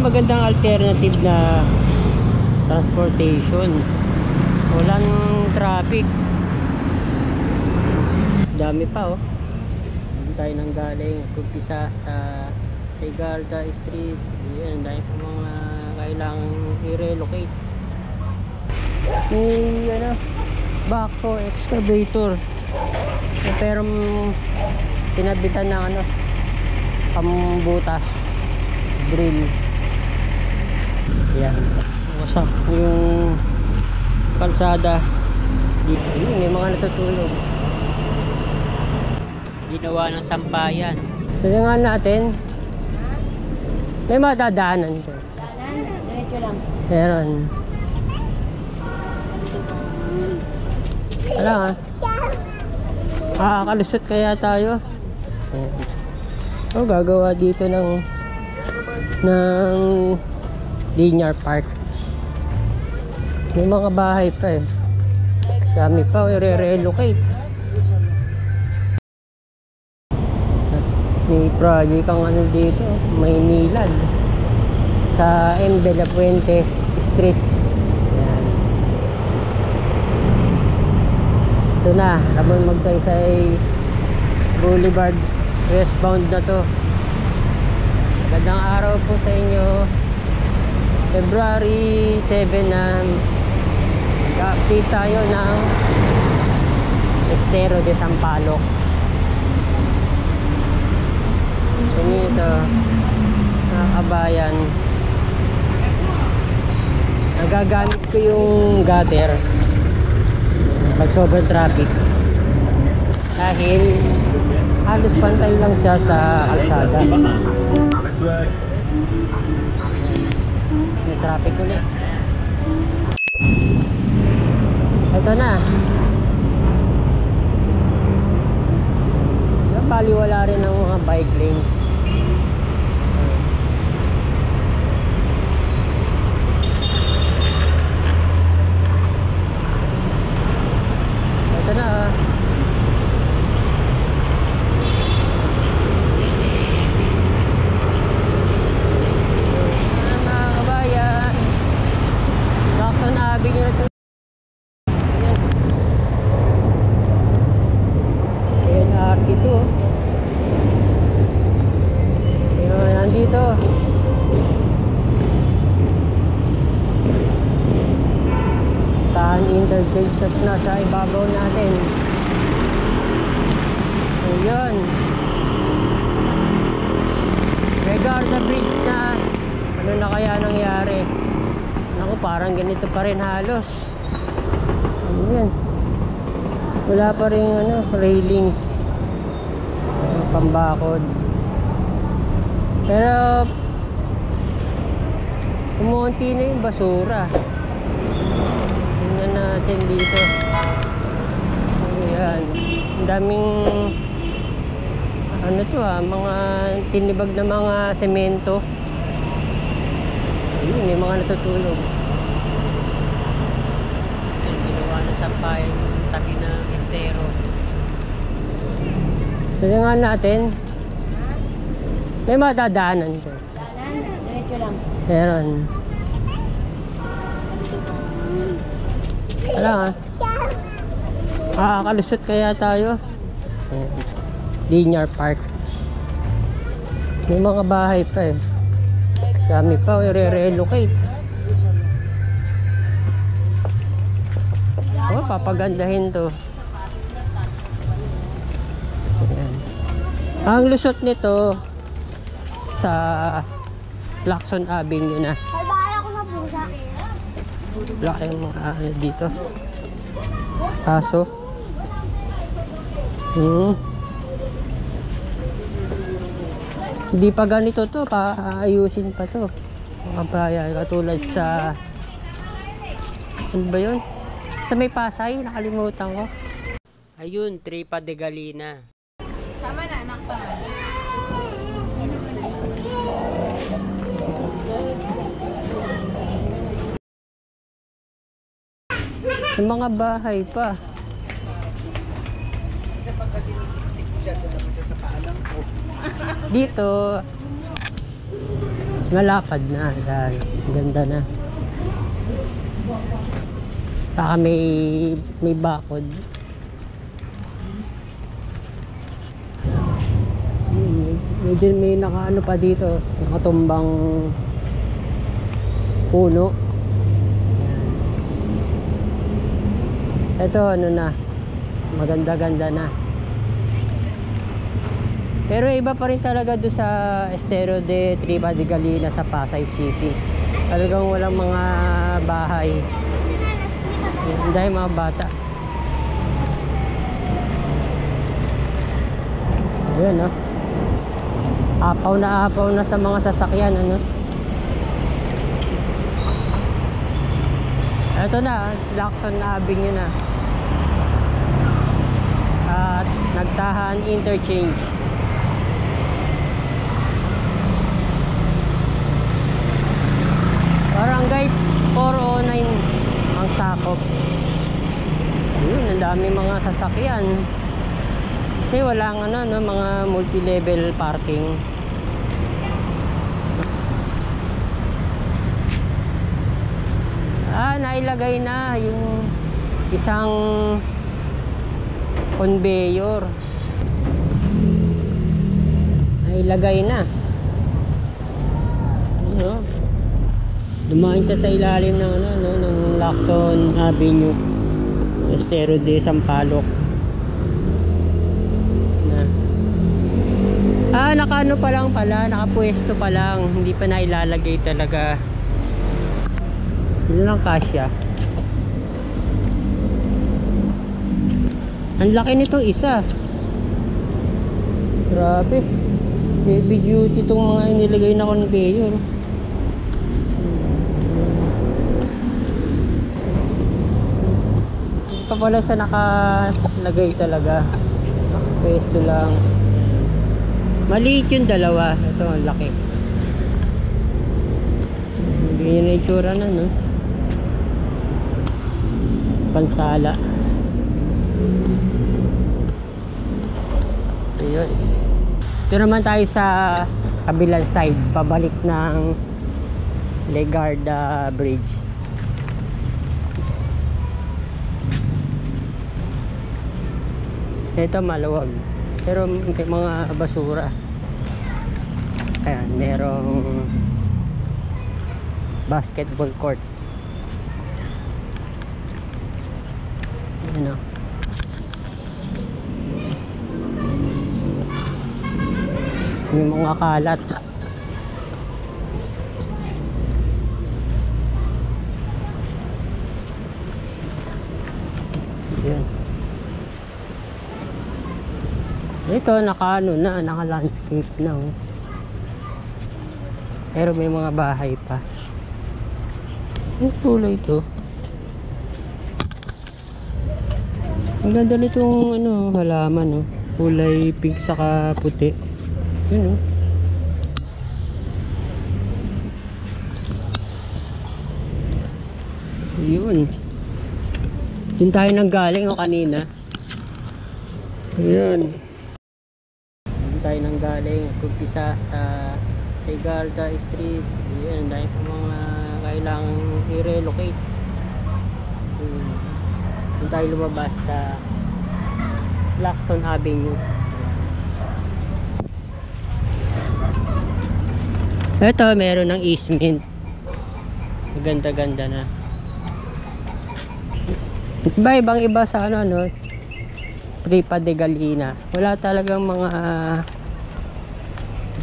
magandang alternative na transportation. Walang traffic. Dami pa oh. Tayo nang galing kumpisa sa Legarda Street. Ayan, dahil po mga kailangang i-relocate. May ano, backhoe excavator. Pero pinabitan ng ano, pambutas drill. Ayan, wasak yung kalsada. May mga natutulog. Ginawa ng sampayan. Tingnan natin. May madadaanan ko. Daanan, diretso lang. Meron. Wala nga. Kalusot kaya tayo. O gagawa dito ng linear park. May mga bahay pa eh. Dami pa i-relocate. May project ang ano dito, Maynilad sa M. de la Puente Street. Ayan. Ito na, Ramon Magsaysay Boulevard, westbound na to. Magandang araw po sa inyo. February 7 na update tayo ng Estero de Sampaloc. Ito, kabayan. Nagagamit ko yung gutter pag sobrang traffic dahil halos pantay lang siya sa kalsada. May traffic ulit. Ito na. Baliwala rin ng mga bike lanes. Ito na. Mga kabayan, Lacson Avenue na ito. Dito ayun, nandito Tahan interchange na nasa ibabaw natin. Ayun, Legarda Bridge na. Ano na kaya nangyari? Naku, parang ganito pa rin halos. Ayun, wala pa rin ano, railings, pambakod. Pero umunti na yung basura. Tingnan natin dito. Ayan, ang daming ano to mga tinibag na mga semento. Ayun, may mga natutulog. Ginawa na sampayan yung tabi ng estero. Tingnan natin. May madadaanan ko. Daanan, diretso lang. Meron. Wala nga. Kalusot kaya tayo. Ayan. Linear park. May mga bahay pa eh. Dami pa i-relocate. Oh, papagandahin to. Ayan. Ang lusot nito sa Lacson Avenue na. Kalbara ko na po sa akin. Laki yung mga dito. Kaso hindi pa ganito to, paayusin pa to. Mga bayan katulad sa ano ba yun? Sa may Pasay, nakalimutan ko. Ayun, Tripa de Galina. Tama na, anak pa. Yung mga bahay pa. Kasi pagka sinisiksik ko siya, doon naman siya sa paalang ko. Dito, Malapad na. Dahil ganda na. Saka may bakod. Medyo may nakaano pa dito, nakatumbang puno. Ito ano na, maganda-ganda na. Pero iba pa rin talaga doon sa Estero de Tripa de Galina sa Pasay City. Talagang walang mga bahay. Dahil mga bata. Ayan no. Apaw na sa mga sasakyan ano. Ito na, Lacson Avenue na. At Nagtahan Interchange. Barangay 409 ang sakop. Ayun, ang dami mga sasakyan. Kasi walang mga multi-level parking. Nailagay na yung isang conveyor. Nailagay na. Ano? Dumaan siya sa ilalim ng ng Lacson Avenue, Estero de Sampaloc. Nakaano pa lang pala, nakapwesto pa lang, hindi pa nailalagay talaga. Yun lang kasya. Ang laki nito isa. Grabe. Heavy duty itong mga inilagay na conveyor. Hindi pa pala siya nakalagay talaga. Pwesto lang. Maliit yung dalawa. Ito ang laki. Ganyan na itsura na no. Pansala. Ayun. Ito naman tayo sa kabilang side, pabalik ng Legarda Bridge. Ito maluwag, pero may mga basura. Ayan, merong basketball court. Ayan o. May mga kalat. Ayan. Ito naka-landscape na oh. Pero may mga bahay pa. Ang kulay ito. Ang ganda nitong halaman oh. Kulay pink saka puti. Yun oh. Yun. Yun tayo nang galing kanina. Ayan. Yun tayo nang galing. Kumpisa sa Legarda Street. Ayan. Dahil po mga kailangang i-relocate. Yun tayo lumabas sa Lacson Avenue. Ito, meron ng easement. Ganda-ganda na. Ibang iba sa Tripa de Galina. Wala talagang mga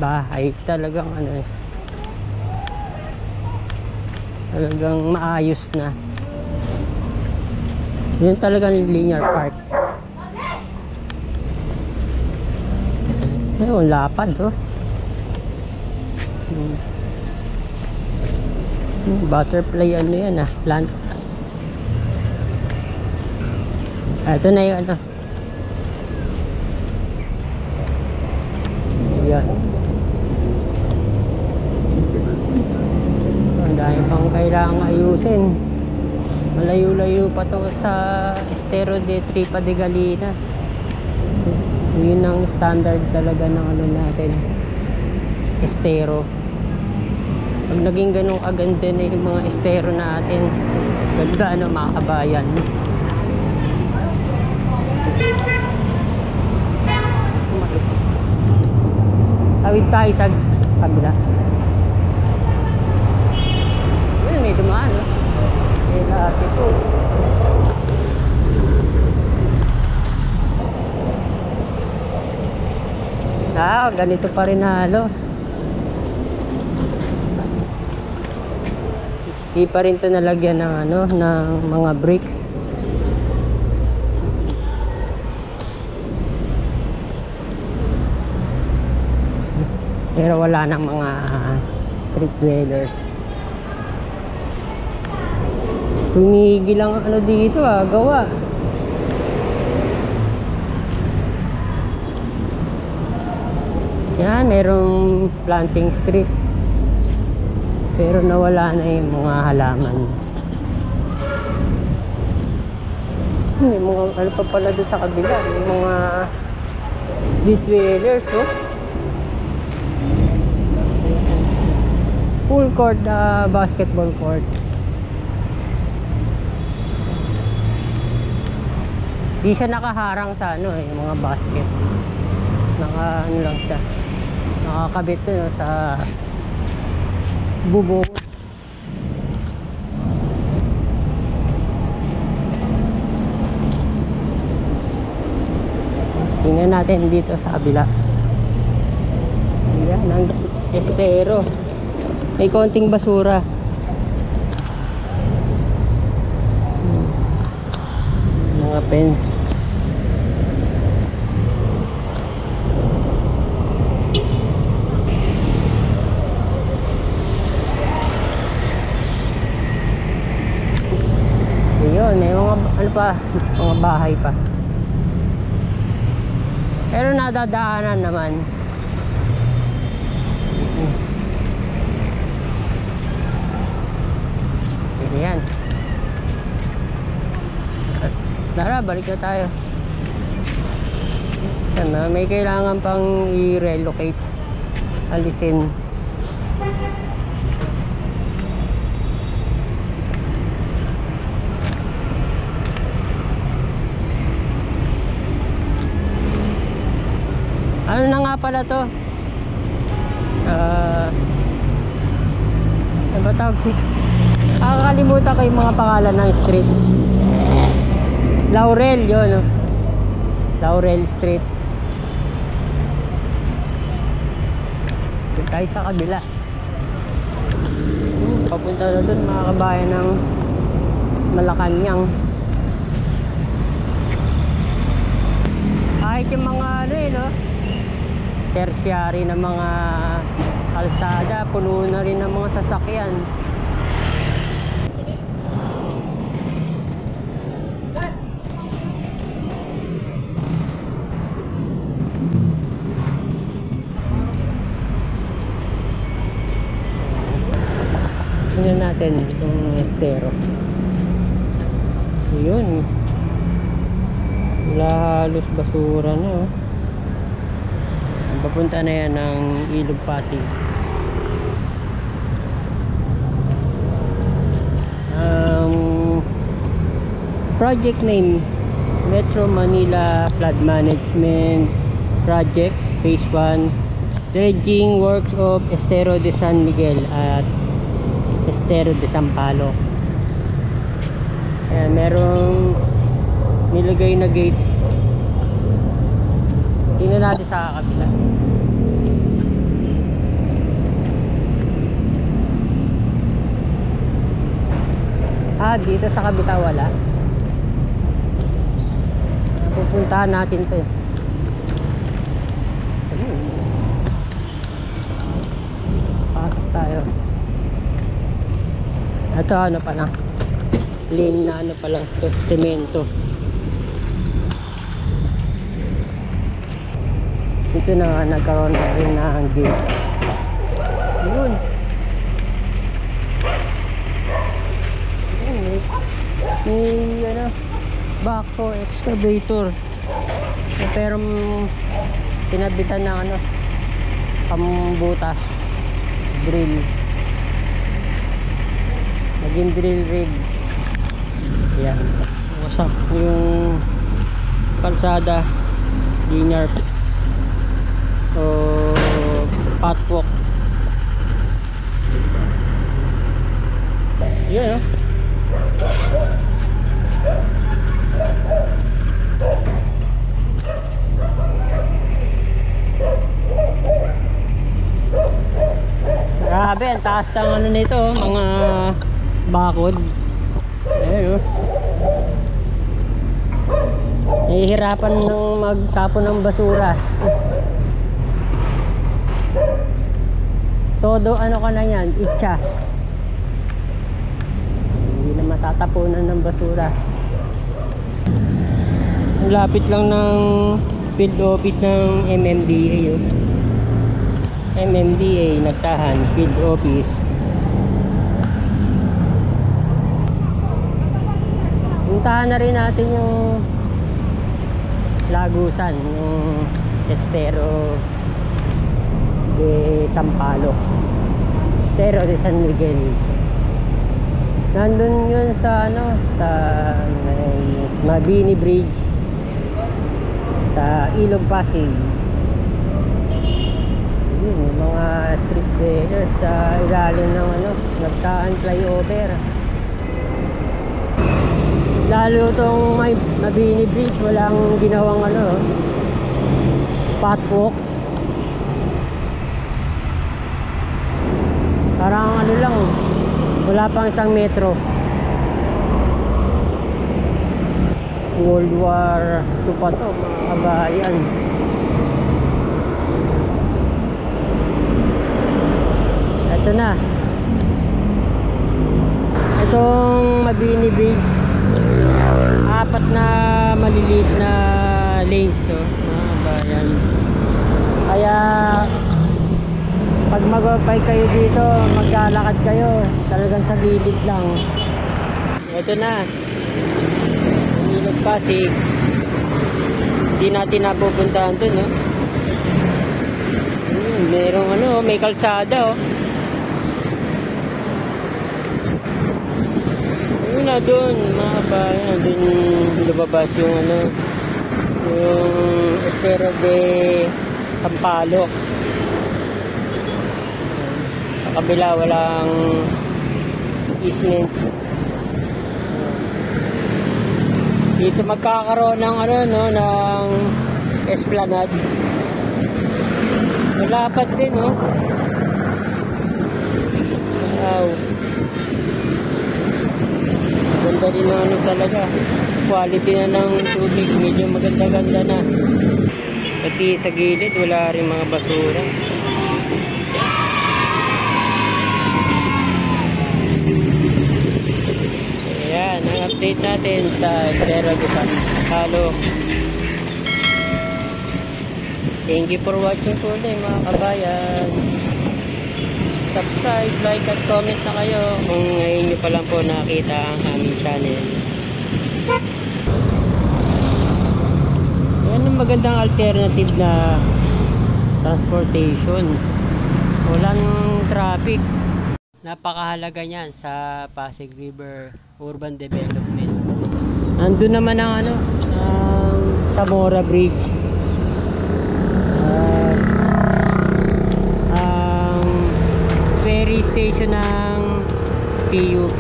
bahay. Talagang talagang maayos na. Yun talagang linear park. Ayun, lapad oh. Butterfly yan plant. Ito na yung yan. Ang dami pang kailangang ayusin. Malayo-layo pa to sa Estero de Tripa de Galina. Yun ang standard talaga ng natin, Estero. Pag naging ganun kaganda na yung mga estero natin, ganda ano mga kabayan. Tawid tayo sa kabila. Well, may dumaan, no? May lahat ito. Ganito pa rin halos. Di pa rin ito nalagyan ng ano, ng mga bricks. Pero wala nang mga street dwellers. Tumigil lang ano dito gawa. Yan, merong planting strip. Pero nawala na yung mga halaman. May mga ano pa pala doon sa kabila. May mga street dwellers, oh. Full court, basketball court. Di siya nakaharang sa ano yung mga basket. Ano lang siya. Nakakabit dun sa bubong. Tingnan natin dito sa kabila. Ayan, ang estero. May konting basura. Mga fence. Ayun, may mga ano pa, mga bahay pa. Pero nadadaanan naman. Yan. Tara, balik na tayo. Yan, may kailangan pang i-relocate. Alisin. Ano na nga pala to? Ano ba tawag dito? Nakakalimutan ko yung mga pangalan ng street. Laurel yun, no? Laurel Street. Doon tayo sa kabila. Papunta na doon mga kabayan ng Malacanang. Kahit yung mga ano no? Tertiary na mga kalsada, puno na rin ng mga sasakyan. Tingnan natin itong estero. Yun. Wala halos basura na, oh. Papunta na yan ng Ilog Pasig. Project name Metro Manila Flood Management Project Phase 1, dredging works of Estero de San Miguel at Estero de Sampaloc. Ayan, merong nilagay na gate. Tingnan natin sa kabila. Dito sa kabila wala. Pupuntahan natin to. Pasok tayo. Ito ano pa lang, lane na ano pa lang to, semento. Ito na nga, nagkaroon na rin ng gate. Yun. May ano, backhoe excavator. Pero tinabitan ng ano, pambutas drill. naging drill rig. Yan. Wasak yung kalsada, linear o catwalk. Yan, oh. Grabe, ang taas ng ano nito, mga bakod. Ayun, oh. Nahihirapan ng magtapon ng basura. Todo ano ka na yan, itcha. Hindi na matatapunan ng basura. Ang lapit lang ng field office ng MMDA, oh. MMDA Nagtahan field office. Puntahan na rin natin yung Lagusan, yung Estero de Sampaloc, Estero de San Miguel. Nandun yun sa ano, sa Mabini Bridge sa Ilog Pasig. Yun, yung mga street vendors sa ilalim ng ano, Nagtahan flyover. Lalo tong may Mabini Bridge, walang ginawang ano, catwalk. Parang ano lang, wala pang 1 metro. World War II pa to, mga kabayan. Ito na. Itong Mabini Bridge, 4 na maliliit na lanes, oh, mga kabayan. Kaya pag mag-bike kayo dito, maglalakad kayo, talagang sa gilid lang. Ito na, Ilog Pasig. Hindi natin napupuntahan dun, no? Merong ano, may kalsada, oh. Ayun na dun, mga kabayan, dun lumabas yung ano, yung Estero de Sampaloc. Sa kabila walang easement. Dito magkakaroon ng ano, no, ng esplanade. Malapad din, no. Wow. Ganda din ng ano talaga. Quality na ng tubig, medyo maganda-ganda na. Pati sa gilid wala rin mga basura. Ayan, ang update natin sa Estero de Sampaloc. Thank you for watching po ulit, mga kabayan. Subscribe, like at comment na kayo kung ngayon nyo pa lang po nakita ang aming channel. Yan ang magandang alternative na transportation. Walang traffic. Napakahalaga niyan sa Pasig River Urban Development. Nandun naman ang ano, ang Zamora Bridge. Ang ferry station ng PUP.